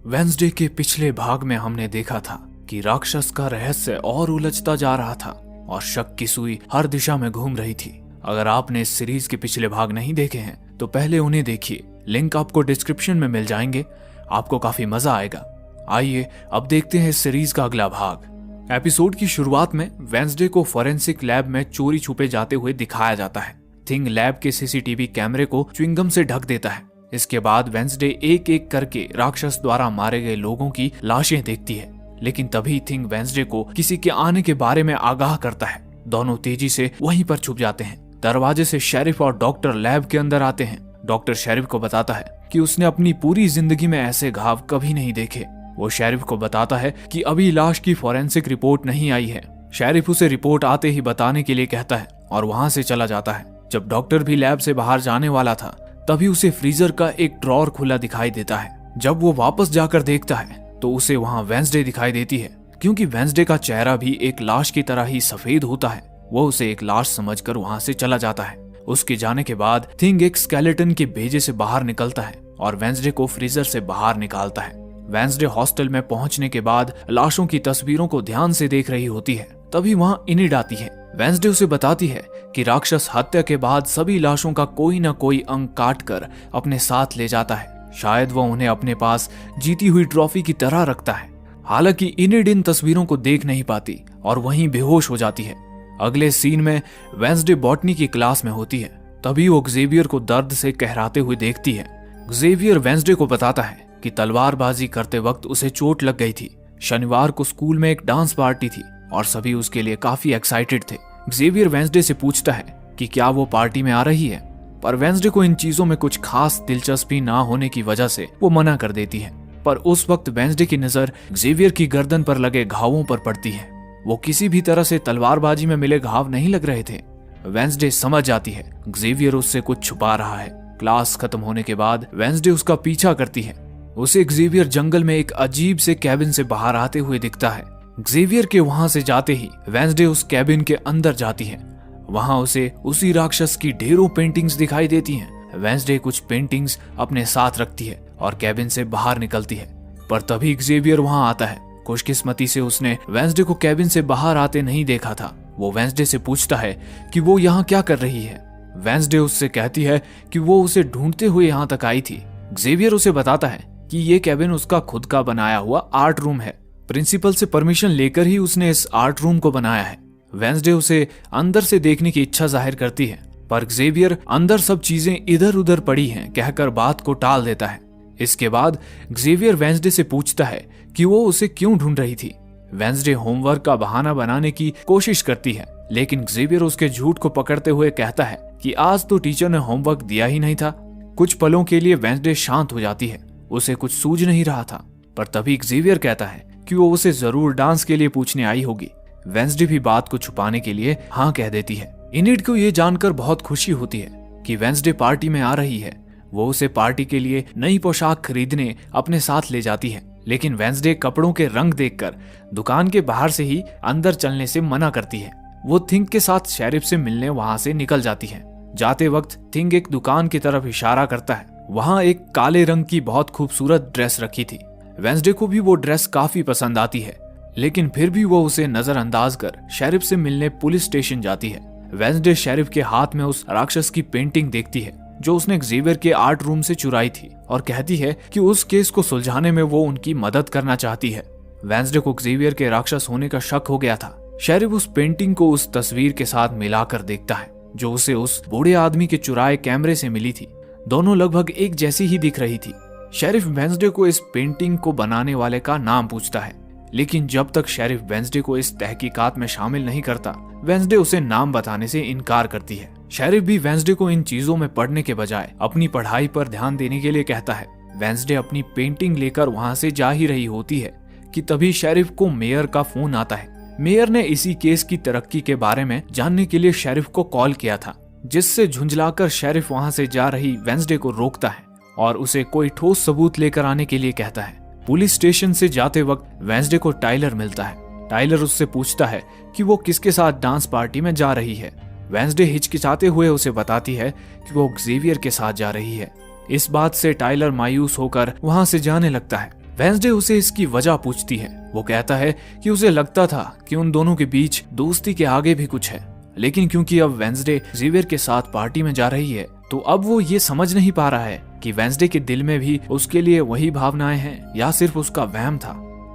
Wednesday के पिछले भाग में हमने देखा था कि राक्षस का रहस्य और उलझता जा रहा था और शक की सुई हर दिशा में घूम रही थी। अगर आपने इस सीरीज के पिछले भाग नहीं देखे हैं तो पहले उन्हें देखिए, लिंक आपको डिस्क्रिप्शन में मिल जाएंगे। आपको काफी मजा आएगा। आइए अब देखते हैं इस सीरीज का अगला भाग। एपिसोड की शुरुआत में वेंसडे को फोरेंसिक लैब में चोरी छुपे जाते हुए दिखाया जाता है। थिंग लैब के सीसीटीवी कैमरे को च्युइंगम से ढक देता है। इसके बाद वेंसडे एक एक करके राक्षस द्वारा मारे गए लोगों की लाशें देखती है, लेकिन तभी थिंग वेंसडे को किसी के आने के बारे में आगाह करता है। दोनों तेजी से वहीं पर छुप जाते हैं। दरवाजे से शेरिफ और डॉक्टर लैब के अंदर आते हैं। डॉक्टर शेरिफ को बताता है कि उसने अपनी पूरी जिंदगी में ऐसे घाव कभी नहीं देखे। वो शेरिफ को बताता है कि अभी लाश की फोरेंसिक रिपोर्ट नहीं आई है। शेरिफ उसे रिपोर्ट आते ही बताने के लिए कहता है और वहां से चला जाता है। जब डॉक्टर भी लैब से बाहर जाने वाला था तभी उसे फ्रीजर का एक ड्रॉर खुला दिखाई देता है। जब वो वापस जाकर देखता है तो उसे वहां वेंसडे दिखाई देती है। क्योंकि वेंसडे का चेहरा भी एक लाश की तरह ही सफेद होता है, वो उसे एक लाश समझकर वहां से चला जाता है। उसके जाने के बाद थिंग एक स्केलेटन के भेजे से बाहर निकलता है और वेंसडे को फ्रीजर से बाहर निकालता है। वेंसडे हॉस्टल में पहुंचने के बाद लाशों की तस्वीरों को ध्यान से देख रही होती है। तभी वहां इनिड आती है। वेंसडे उसे बताती है कि राक्षस हत्या के बाद सभी लाशों का कोई न कोई अंग काट कर अपने साथ ले जाता है। शायद वो उन्हें अपने पास जीती हुई ट्रॉफी की तरह रखता है। हालांकि इनिड इन तस्वीरों को देख नहीं पाती और वहीं बेहोश हो जाती है। अगले सीन में वेंसडे बॉटनी की क्लास में होती है। तभी वो जेवियर को दर्द से कहराते हुए देखती है। जेवियर वेंसडे को बताता है कि तलवारबाजी करते वक्त उसे चोट लग गई थी। शनिवार को स्कूल में एक डांस पार्टी थी और सभी उसके लिए काफी एक्साइटेड थे। जेवियर वेंसडे से पूछता है कि क्या वो पार्टी में आ रही है, पर वेंसडे को इन चीजों में कुछ खास दिलचस्पी ना होने की वजह से वो मना कर देती है। पर उस वक्त वेंसडे की नजर जेवियर की गर्दन पर लगे घावों पर पड़ती है। वो किसी भी तरह से तलवारबाजी में मिले घाव नहीं लग रहे थे। वेंसडे समझ जाती है जेवियर उससे कुछ छुपा रहा है। क्लास खत्म होने के बाद वेंसडे उसका पीछा करती है। उसे जेवियर जंगल में एक अजीब से कैबिन से बाहर आते हुए दिखता है। जेवियर के वहां से जाते ही वेंसडे उस कैबिन के अंदर जाती है। वहां उसे उसी राक्षस की ढेरों पेंटिंग्स दिखाई देती हैं। वेंसडे कुछ पेंटिंग्स अपने साथ रखती है और कैबिन से बाहर निकलती है। पर तभी जेवियर वहां आता है। खुशकिस्मती से उसने वेंसडे को कैबिन से बाहर आते नहीं देखा था। वो वेंसडे से पूछता है कि वो यहाँ क्या कर रही है। वेंसडे उससे कहती है कि वो उसे ढूंढते हुए यहाँ तक आई थी। जेवियर उसे बताता है कि ये कैबिन उसका खुद का बनाया हुआ आर्ट रूम है। प्रिंसिपल से परमिशन लेकर ही उसने इस आर्ट रूम को बनाया है। वेंसडे उसे अंदर से देखने की इच्छा जाहिर करती है, पर जेवियर अंदर सब चीजें इधर उधर पड़ी हैं कहकर बात को टाल देता है। इसके बाद जेवियर वेंसडे से पूछता है कि वो उसे क्यों ढूंढ रही थी। वेंसडे होमवर्क का बहाना बनाने की कोशिश करती है, लेकिन जेवियर उसके झूठ को पकड़ते हुए कहता है कि आज तो टीचर ने होमवर्क दिया ही नहीं था। कुछ पलों के लिए वेंसडे शांत हो जाती है। उसे कुछ सूझ नहीं रहा था, पर तभी जेवियर कहता है कि वो उसे जरूर डांस के लिए पूछने आई होगी। वेंसडे भी बात को छुपाने के लिए हाँ कह देती है। इनिड को ये जानकर बहुत खुशी होती है कि वेंसडे पार्टी में आ रही है। वो उसे पार्टी के लिए नई पोशाक खरीदने अपने साथ ले जाती है, लेकिन वेंसडे कपड़ों के रंग देखकर दुकान के बाहर से ही अंदर चलने से मना करती है। वो थिंग के साथ शेरिफ से मिलने वहां से निकल जाती है। जाते वक्त थिंग एक दुकान की तरफ इशारा करता है। वहां एक काले रंग की बहुत खूबसूरत ड्रेस रखी थी। वेंसडे को भी वो ड्रेस काफी पसंद आती है, लेकिन फिर भी वो उसे नजरअंदाज कर शेरिफ से मिलने पुलिस स्टेशन जाती है। वेंसडे शेरिफ के हाथ में उस राक्षस की पेंटिंग देखती है जो उसने जेवियर के आर्ट रूम से चुराई थी और कहती है कि उस केस को सुलझाने में वो उनकी मदद करना चाहती है। वेंसडे को जेवियर के राक्षस होने का शक हो गया था। शेरिफ उस पेंटिंग को उस तस्वीर के साथ मिलाकर देखता है जो उसे उस बूढ़े आदमी के चुराए कैमरे से मिली थी। दोनों लगभग एक जैसी ही दिख रही थी। शेरिफ वेंसडे को इस पेंटिंग को बनाने वाले का नाम पूछता है, लेकिन जब तक शेरिफ वेंसडे को इस तहकीकात में शामिल नहीं करता, वेंसडे उसे नाम बताने से इनकार करती है। शेरिफ भी वेंसडे को इन चीजों में पढ़ने के बजाय अपनी पढ़ाई पर ध्यान देने के लिए कहता है। वेंसडे अपनी पेंटिंग लेकर वहां से जा ही रही होती है कि तभी शेरिफ को मेयर का फोन आता है। मेयर ने इसी केस की तरक्की के बारे में जानने के लिए शेरिफ को कॉल किया था, जिससे झुंझलाकर शेरिफ वहां से जा रही वेंसडे को रोकता है और उसे कोई ठोस सबूत लेकर आने के लिए कहता है। पुलिस स्टेशन से जाते वक्त वेंसडे को टाइलर मिलता है। टाइलर उससे पूछता है कि वो किसके साथ डांस पार्टी में जा रही है। वेंसडे हिचकिचाते हुए उसे बताती है कि वो जेवियर के साथ जा रही है। इस बात से टाइलर मायूस होकर वहां से जाने लगता है। वेंसडे उसे इसकी वजह पूछती है। वो कहता है कि उसे लगता था कि उन दोनों के बीच दोस्ती के आगे भी कुछ है, लेकिन क्योंकि अब वेंसडे जेवियर के साथ पार्टी में जा रही है तो अब वो ये समझ नहीं पा रहा है कि वेंसडे के दिल में भी उसके लिए वही भावनाएं हैं या सिर्फ उसका वहम था।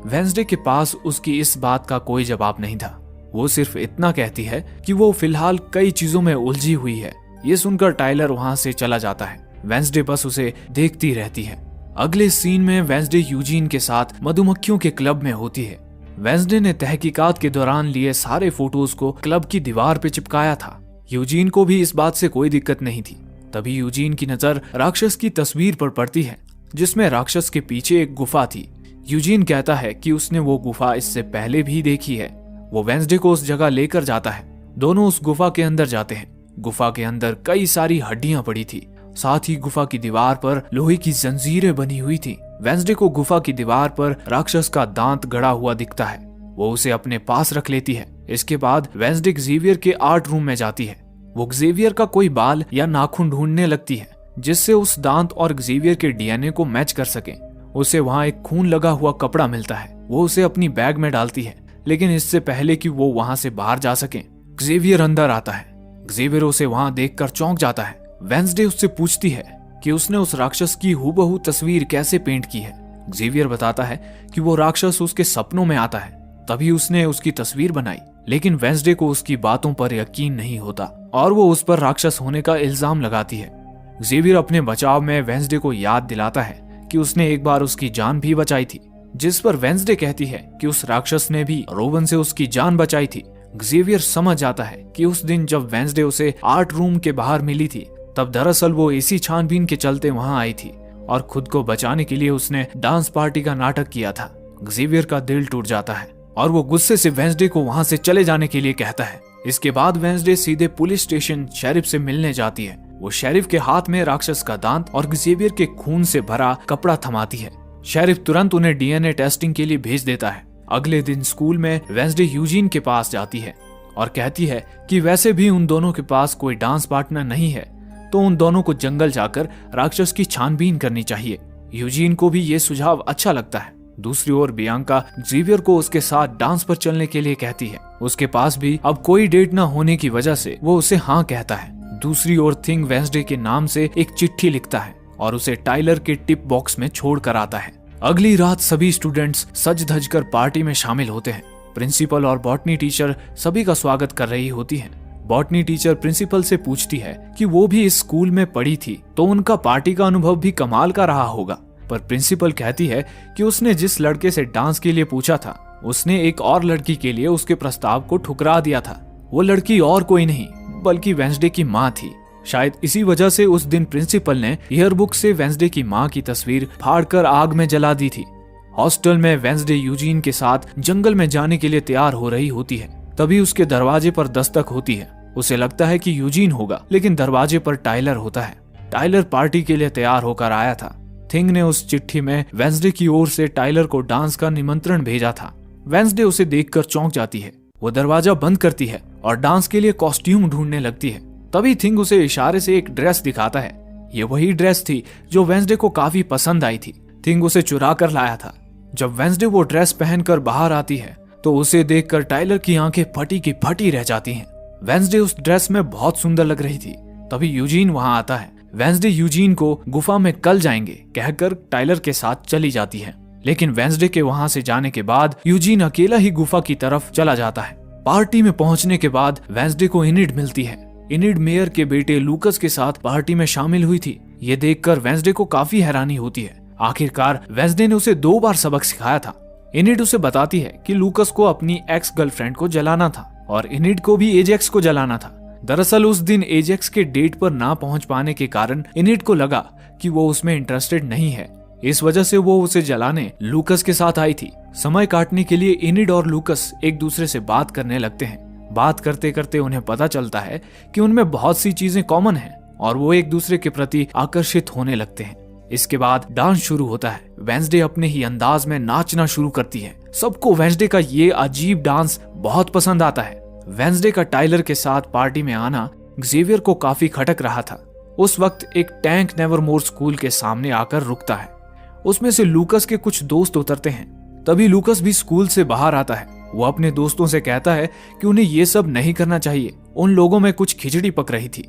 वेंसडे के पास उसकी इस बात का कोई जवाब नहीं था। वो सिर्फ इतना कहती है कि वो फिलहाल कई चीजों में उलझी हुई है। ये सुनकर टाइलर वहां से चला जाता है। वेंसडे बस उसे देखती रहती है। अगले सीन में वेंसडे यूजीन के साथ मधुमक्खियों के क्लब में होती है। वेंसडे ने तहकीकात के दौरान लिए सारे फोटोज को क्लब की दीवार पे चिपकाया था। यूजीन को भी इस बात से कोई दिक्कत नहीं थी। तभी यूजीन की नजर राक्षस की तस्वीर पर पड़ती है जिसमें राक्षस के पीछे एक गुफा थी। यूजीन कहता है कि उसने वो गुफा इससे पहले भी देखी है। वो वेंसडे को उस जगह लेकर जाता है। दोनों उस गुफा के अंदर जाते हैं। गुफा के अंदर कई सारी हड्डियां पड़ी थी। साथ ही गुफा की दीवार पर लोहे की जंजीरें बनी हुई थी। वेंसडे को गुफा की दीवार पर राक्षस का दांत गड़ा हुआ दिखता है। वो उसे अपने पास रख लेती है। इसके बाद वेंसडे जेवियर के आर्ट रूम में जाती है। वो जेवियर का कोई बाल या नाखून ढूंढने लगती है जिससे उस दांत और जेवियर के डीएनए को मैच कर सके। उसे वहां एक खून लगा हुआ कपड़ा मिलता है। वो उसे अपनी बैग में डालती है, लेकिन इससे पहले कि वो वहां से बाहर जा सके जेवियर अंदर आता है। जेवियर उसे वहां देखकर चौंक जाता है। वेंसडे उससे पूछती है कि उसने उस राक्षस की हूबहू तस्वीर कैसे पेंट की है। जेवियर बताता है कि वो राक्षस उसके सपनों में आता है, तभी उसने उसकी तस्वीर बनाई। लेकिन वेंसडे को उसकी बातों पर यकीन नहीं होता और वो उस पर राक्षस होने का इल्जाम लगाती है। जेवियर अपने बचाव में वेंसडे को याद दिलाता है कि उसने एक बार उसकी जान भी बचाई थी, जिस पर वेंसडे कहती है कि उस राक्षस ने भी रोवन से उसकी जान बचाई थी। जेवियर समझ जाता है कि उस दिन जब वेंसडे उसे आर्ट रूम के बाहर मिली थी तब दरअसल वो इसी छानबीन के चलते वहां आई थी और खुद को बचाने के लिए उसने डांस पार्टी का नाटक किया था। जेवियर का दिल टूट जाता है और वो गुस्से से वेंसडे को वहां से चले जाने के लिए कहता है। इसके बाद वेंसडे सीधे पुलिस स्टेशन शेरिफ से मिलने जाती है। वो शेरिफ के हाथ में राक्षस का दांत और जेवियर के खून से भरा कपड़ा थमाती है। शेरिफ तुरंत उन्हें डीएनए टेस्टिंग के लिए भेज देता है। अगले दिन स्कूल में वेंसडे यूजीन के पास जाती है और कहती है कि वैसे भी उन दोनों के पास कोई डांस पार्टनर नहीं है, तो उन दोनों को जंगल जाकर राक्षस की छानबीन करनी चाहिए। यूजीन को भी ये सुझाव अच्छा लगता है। दूसरी ओर बियांका जेवियर को उसके साथ डांस पर चलने के लिए कहती है। उसके पास भी अब कोई डेट न होने की वजह से वो उसे हाँ कहता है। दूसरी ओर थिंग वेंसडे के नाम से एक चिट्ठी लिखता है और उसे टाइलर के टिप बॉक्स में छोड़ कर आता है। अगली रात सभी स्टूडेंट्स सज धज कर पार्टी में शामिल होते हैं। प्रिंसिपल और बॉटनी टीचर सभी का स्वागत कर रही होती है। बॉटनी टीचर प्रिंसिपल से पूछती है कि वो भी इस स्कूल में पढ़ी थी तो उनका पार्टी का अनुभव भी कमाल का रहा होगा, पर प्रिंसिपल कहती है कि उसने जिस लड़के से डांस के लिए पूछा था उसने एक और लड़की के लिए उसके प्रस्ताव को ठुकरा दिया था। वो लड़की और कोई नहीं बल्कि वेंसडे की माँ थी। शायद इसी वजह से उस दिन प्रिंसिपल ने ईयरबुक से वेंसडे की माँ की तस्वीर फाड़कर आग में जला दी थी। हॉस्टल में वेंसडे यूजीन के साथ जंगल में जाने के लिए तैयार हो रही होती है। तभी उसके दरवाजे पर दस्तक होती है। उसे लगता है कि यूजीन होगा, लेकिन दरवाजे पर टाइलर होता है। टाइलर पार्टी के लिए तैयार होकर आया था। थिंग ने उस चिट्ठी में वेंसडे की ओर से टाइलर को डांस का निमंत्रण भेजा था। वेंसडे उसे देखकर चौंक जाती है। वो दरवाजा बंद करती है और डांस के लिए कॉस्ट्यूम ढूंढने लगती है। तभी थिंग उसे इशारे से एक ड्रेस दिखाता है। ये वही ड्रेस थी जो वेंसडे को काफी पसंद आई थी। थिंग उसे चुरा कर लाया था। जब वेंसडे वो ड्रेस पहनकर बाहर आती है तो उसे देखकर टाइलर की आंखें फटी की फटी रह जाती हैं। वेंसडे उस ड्रेस में बहुत सुंदर लग रही थी। तभी यूजीन वहां आता है। वेंसडे यूजीन को गुफा में कल जाएंगे कहकर टाइलर के साथ चली जाती है, लेकिन वेंसडे के वहां से जाने के बाद यूजीन अकेला ही गुफा की तरफ चला जाता है। पार्टी में पहुंचने के बाद वेंसडे को इनिड मिलती है। इनिड मेयर के बेटे लूकस के साथ पार्टी में शामिल हुई थी। ये देखकर वेंसडे को काफी हैरानी होती है। आखिरकार वेंसडे ने उसे 2 बार सबक सिखाया था। इनिड उसे बताती है कि लूकस को अपनी एक्स गर्लफ्रेंड को जलाना था और इनिड को भी एजेक्स को जलाना था। दरअसल उस दिन एजेक्स के डेट पर ना पहुंच पाने के कारण इनिड को लगा कि वो उसमें इंटरेस्टेड नहीं है। इस वजह से वो उसे जलाने लूकस के साथ आई थी। समय काटने के लिए इनिड और लूकस एक दूसरे से बात करने लगते हैं। बात करते करते उन्हें पता चलता है कि उनमें बहुत सी चीजें कॉमन हैं और वो एक दूसरे के प्रति आकर्षित होने लगते हैं। इसके बाद डांस शुरू होता है। वेंसडे अपने ही अंदाज में नाचना शुरू करती है। सबको वेंसडे का ये अजीब डांस बहुत पसंद आता है। वेंसडे का टाइलर के साथ पार्टी में आना जेवियर को काफी खटक रहा था। उस वक्त एक टैंक नेवरमोर स्कूल के सामने आकर रुकता है। उसमें से लूकस के कुछ दोस्त उतरते हैं। तभी लूकस भी स्कूल से बाहर आता है। वो अपने दोस्तों से कहता है कि उन्हें ये सब नहीं करना चाहिए। उन लोगों में कुछ खिचड़ी पक रही थी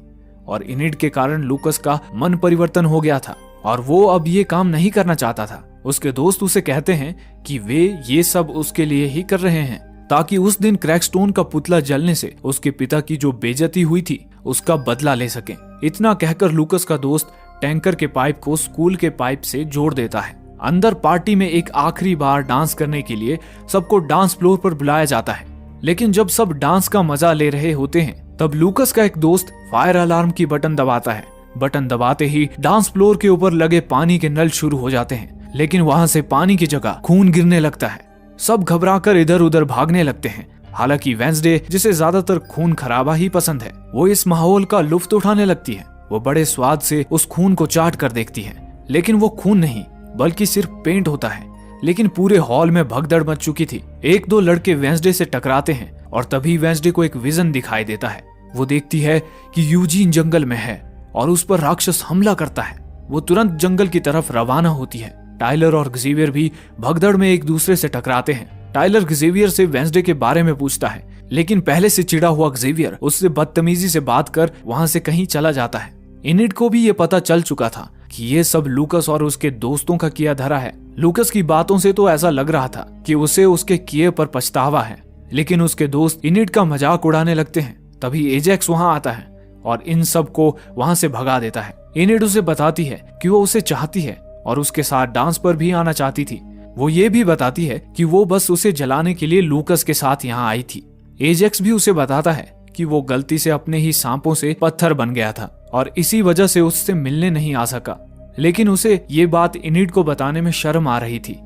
और इनिड के कारण लूकस का मन परिवर्तन हो गया था और वो अब ये काम नहीं करना चाहता था। उसके दोस्त उसे कहते हैं कि वे ये सब उसके लिए ही कर रहे हैं ताकि उस दिन क्रैकस्टोन का पुतला जलने से उसके पिता की जो बेइज्जती हुई थी उसका बदला ले सकें। इतना कहकर लूकस का दोस्त टैंकर के पाइप को स्कूल के पाइप से जोड़ देता है। अंदर पार्टी में एक आखिरी बार डांस करने के लिए सबको डांस फ्लोर पर बुलाया जाता है। लेकिन जब सब डांस का मजा ले रहे होते हैं तब लूकस का एक दोस्त फायर अलार्म की बटन दबाता है। बटन दबाते ही डांस फ्लोर के ऊपर लगे पानी के नल शुरू हो जाते हैं, लेकिन वहां से पानी की जगह खून गिरने लगता है। सब घबराकर इधर उधर भागने लगते हैं। हालांकि वेंसडे, जिसे ज्यादातर खून खराबा ही पसंद है, वो इस माहौल का लुत्फ उठाने लगती है। वो बड़े स्वाद से उस खून को चाट कर देखती है, लेकिन वो खून नहीं बल्कि सिर्फ पेंट होता है। लेकिन पूरे हॉल में भगदड़ मच चुकी थी। एक दो लड़के वेंसडे से टकराते हैं और तभी वेंसडे को एक विजन दिखाई देता है। वो देखती है कि यूजीन जंगल में है और उस पर राक्षस हमला करता है। वो तुरंत जंगल की तरफ रवाना होती है। टाइलर और ज़ेवियर भी भगदड़ में एक दूसरे से टकराते हैं। टाइलर ज़ेवियर से वेंसडे के बारे में पूछता है, लेकिन पहले से चिढ़ा हुआ ज़ेवियर उससे बदतमीजी से बात कर वहां से कहीं चला जाता है। इनिड को भी ये पता चल चुका था कि ये सब लूकस और उसके दोस्तों का किया धरा है। लूकस की बातों से तो ऐसा लग रहा था कि उसे उसके किए पर पछतावा है, लेकिन उसके दोस्त इनिड का मजाक उड़ाने लगते हैं। तभी एजेक्स वहां आता है और इन सब को वहां से भगा देता है। इनिड उसे बताती है कि वो उसे चाहती है और उसके साथ डांस पर भी आना चाहती थी। वो ये भी बताती है कि वो बस उसे जलाने के लिए लूकस के साथ यहाँ आई थी। एजेक्स भी उसे बताता है कि वो गलती से अपने ही सांपों से पत्थर बन गया था और इसी वजह से उससे मिलने नहीं आ सका। लेकिन उसे ये बात इनिड को बताने में शर्म आ रही थी,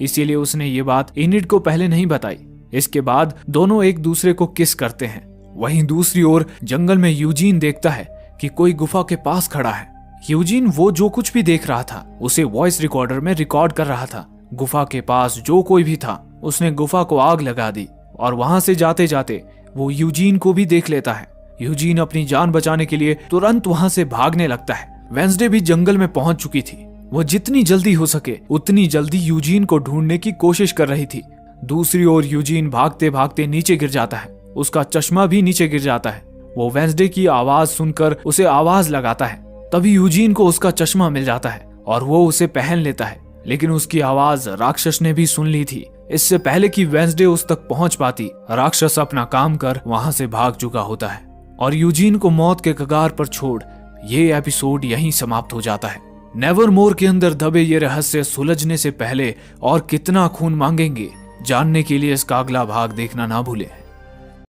इसीलिए उसने ये बात इनिड को पहले नहीं बताई। इसके बाद दोनों एक दूसरे को किस करते हैं। वहीं दूसरी ओर जंगल में यूजीन देखता है कि कोई गुफा के पास खड़ा है। यूजीन वो जो कुछ भी देख रहा था उसे वॉइस रिकॉर्डर में रिकॉर्ड कर रहा था। गुफा के पास जो कोई भी था उसने गुफा को आग लगा दी और वहां से जाते जाते वो यूजीन को भी देख लेता है। यूजीन अपनी जान बचाने के लिए तुरंत वहां से भागने लगता है। वेंसडे भी जंगल में पहुंच चुकी थी। वो जितनी जल्दी हो सके उतनी जल्दी यूजीन को ढूंढने की कोशिश कर रही थी। दूसरी ओर यूजीन भागते भागते नीचे गिर जाता है। उसका चश्मा भी नीचे गिर जाता है। वो वेंसडे की आवाज सुनकर उसे आवाज लगाता है। तभी यूजीन को उसका चश्मा मिल जाता है और वो उसे पहन लेता है। लेकिन उसकी आवाज राक्षस ने भी सुन ली थी। इससे पहले कि वेंसडे उस तक पहुंच पाती, राक्षस अपना काम कर वहां से भाग चुका होता है और यूजीन को मौत के कगार पर छोड़ ये एपिसोड यहीं समाप्त हो जाता है। नेवरमोर के अंदर दबे ये रहस्य सुलझने से पहले और कितना खून मांगेंगे, जानने के लिए इसका अगला भाग देखना ना भूलें।